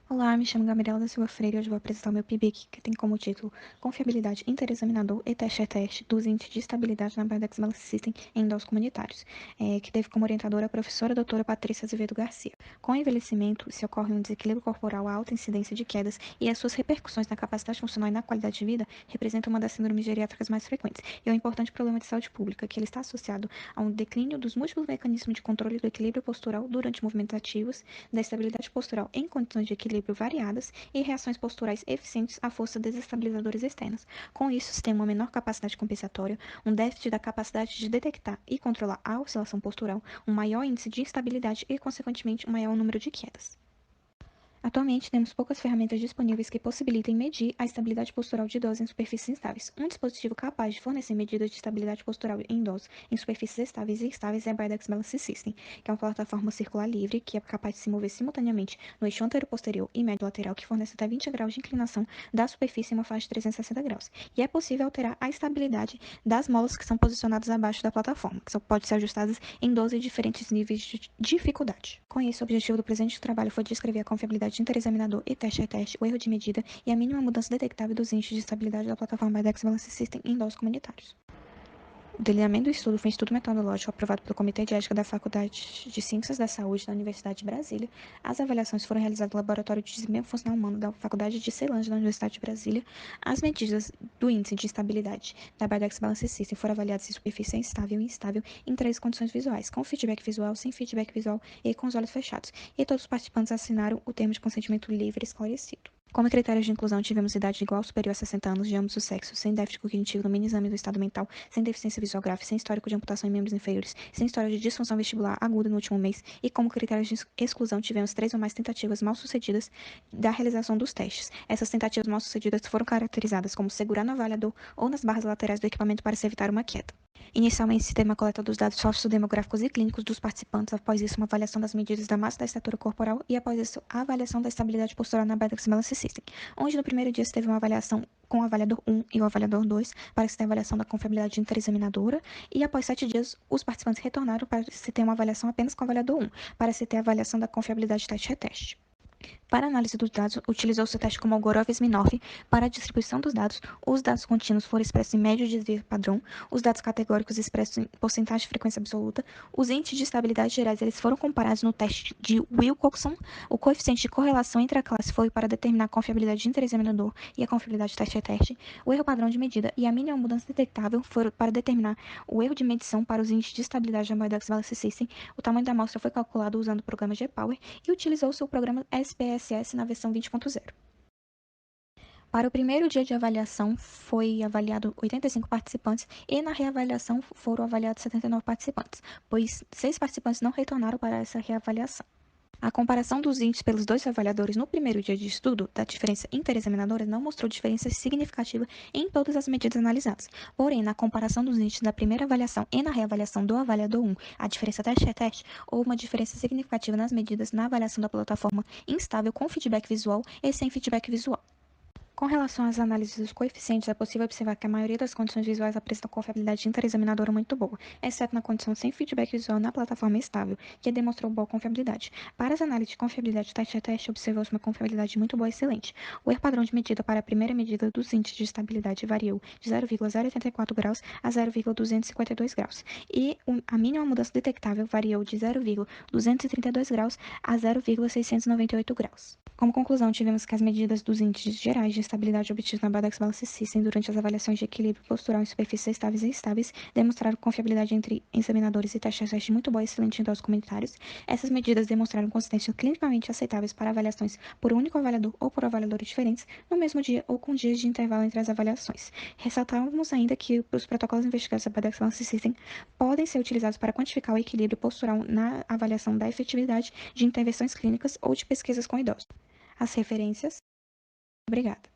Olá, me chamo Gabriela da Silva Freire e hoje vou apresentar o meu PIBIC, que tem como título Confiabilidade Interexaminador e Teste dos Índices de Estabilidade na Bardex Balance System em DOS comunitários, que teve como orientadora a professora doutora Patrícia Azevedo Garcia. Com o envelhecimento, se ocorre um desequilíbrio corporal, a alta incidência de quedas e as suas repercussões na capacidade funcional e na qualidade de vida representam uma das síndromes geriátricas mais frequentes e é um importante problema de saúde pública, que ele está associado a um declínio dos múltiplos mecanismos de controle do equilíbrio postural durante movimentos ativos, da estabilidade postural em condições de equilíbrio variadas e reações posturais eficientes a forças desestabilizadoras externas. Com isso, se tem uma menor capacidade compensatória, um déficit da capacidade de detectar e controlar a oscilação postural, um maior índice de instabilidade e, consequentemente, um maior número de quedas. Atualmente, temos poucas ferramentas disponíveis que possibilitem medir a estabilidade postural de idosos em superfícies instáveis. Um dispositivo capaz de fornecer medidas de estabilidade postural em idosos em superfícies estáveis e instáveis é a Bardex Balance System, que é uma plataforma circular livre que é capaz de se mover simultaneamente no eixo antero-posterior e médio-lateral, que fornece até 20 graus de inclinação da superfície em uma faixa de 360 graus. E é possível alterar a estabilidade das molas que são posicionadas abaixo da plataforma, que podem ser ajustadas em 12 diferentes níveis de dificuldade. Com isso, o objetivo do presente trabalho foi descrever a confiabilidade de interexaminador e teste-a-teste, o erro de medida e a mínima mudança detectável dos índices de estabilidade da plataforma Bardex Balance System em doses comunitários. O delineamento do estudo foi um estudo metodológico aprovado pelo Comitê de Ética da Faculdade de Ciências da Saúde da Universidade de Brasília. As avaliações foram realizadas no Laboratório de Desempenho Funcional Humano da Faculdade de Ceilândia da Universidade de Brasília. As medidas do índice de estabilidade da Bardex Balance System foram avaliadas em superfície estável e instável em 3 condições visuais, com feedback visual, sem feedback visual e com os olhos fechados. E todos os participantes assinaram o termo de consentimento livre e esclarecido. Como critérios de inclusão, tivemos idade igual ou superior a 60 anos, de ambos os sexos, sem déficit cognitivo no mini exame do estado mental, sem deficiência visual grave, sem histórico de amputação em membros inferiores, sem história de disfunção vestibular aguda no último mês, e como critérios de exclusão, tivemos 3 ou mais tentativas mal-sucedidas da realização dos testes. Essas tentativas mal-sucedidas foram caracterizadas como segurar no avaliador ou nas barras laterais do equipamento para se evitar uma queda. Inicialmente, se teve uma coleta dos dados sociodemográficos e clínicos dos participantes, após isso, uma avaliação das medidas da massa da estatura corporal e, após isso, a avaliação da estabilidade postural na Bardex Balance System, onde no primeiro dia se teve uma avaliação com o avaliador 1 e o avaliador 2 para se ter a avaliação da confiabilidade interexaminadora e, após 7 dias, os participantes retornaram para se ter uma avaliação apenas com o avaliador 1, para se ter a avaliação da confiabilidade teste-reteste. Para análise dos dados, utilizou-se o teste como Algorov-Smirnov. Para a distribuição dos dados, os dados contínuos foram expressos em médio desvio padrão, os dados categóricos expressos em porcentagem de frequência absoluta, os índices de estabilidade gerais eles foram comparados no teste de Wilcoxon, o coeficiente de correlação entre a classe foi para determinar a confiabilidade de interexaminador e a confiabilidade de teste-a-teste, o erro padrão de medida e a mínima mudança detectável foram para determinar o erro de medição para os índices de estabilidade da Bardex Balance System. O tamanho da amostra foi calculado usando o programa GPower e utilizou-se o programa SPSS na versão 20.0. Para o primeiro dia de avaliação, foi avaliado 85 participantes e na reavaliação foram avaliados 79 participantes, pois 6 participantes não retornaram para essa reavaliação. A comparação dos índices pelos dois avaliadores no primeiro dia de estudo da diferença interexaminadora não mostrou diferença significativa em todas as medidas analisadas. Porém, na comparação dos índices da primeira avaliação e na reavaliação do avaliador 1, a diferença teste-a-teste, houve uma diferença significativa nas medidas na avaliação da plataforma instável com feedback visual e sem feedback visual. Com relação às análises dos coeficientes, é possível observar que a maioria das condições visuais apresentam confiabilidade interexaminadora muito boa, exceto na condição sem feedback visual na plataforma estável, que demonstrou boa confiabilidade. Para as análises de confiabilidade teste-a-teste, observou-se uma confiabilidade muito boa e excelente. O erro padrão de medida para a primeira medida dos índices de estabilidade variou de 0,084 graus a 0,252 graus, e a mínima mudança detectável variou de 0,232 graus a 0,698 graus. Como conclusão, tivemos que as medidas dos índices gerais de estabilidade obtidos na Bardex Balance System durante as avaliações de equilíbrio postural em superfícies estáveis e instáveis demonstraram confiabilidade entre examinadores e teste-a-teste muito boa e excelente em doses comunitários. Essas medidas demonstraram consistência clinicamente aceitáveis para avaliações por um único avaliador ou por avaliadores diferentes no mesmo dia ou com dias de intervalo entre as avaliações. Ressaltávamos ainda que os protocolos investigados da Bardex Balance System podem ser utilizados para quantificar o equilíbrio postural na avaliação da efetividade de intervenções clínicas ou de pesquisas com idosos. As referências. Obrigada.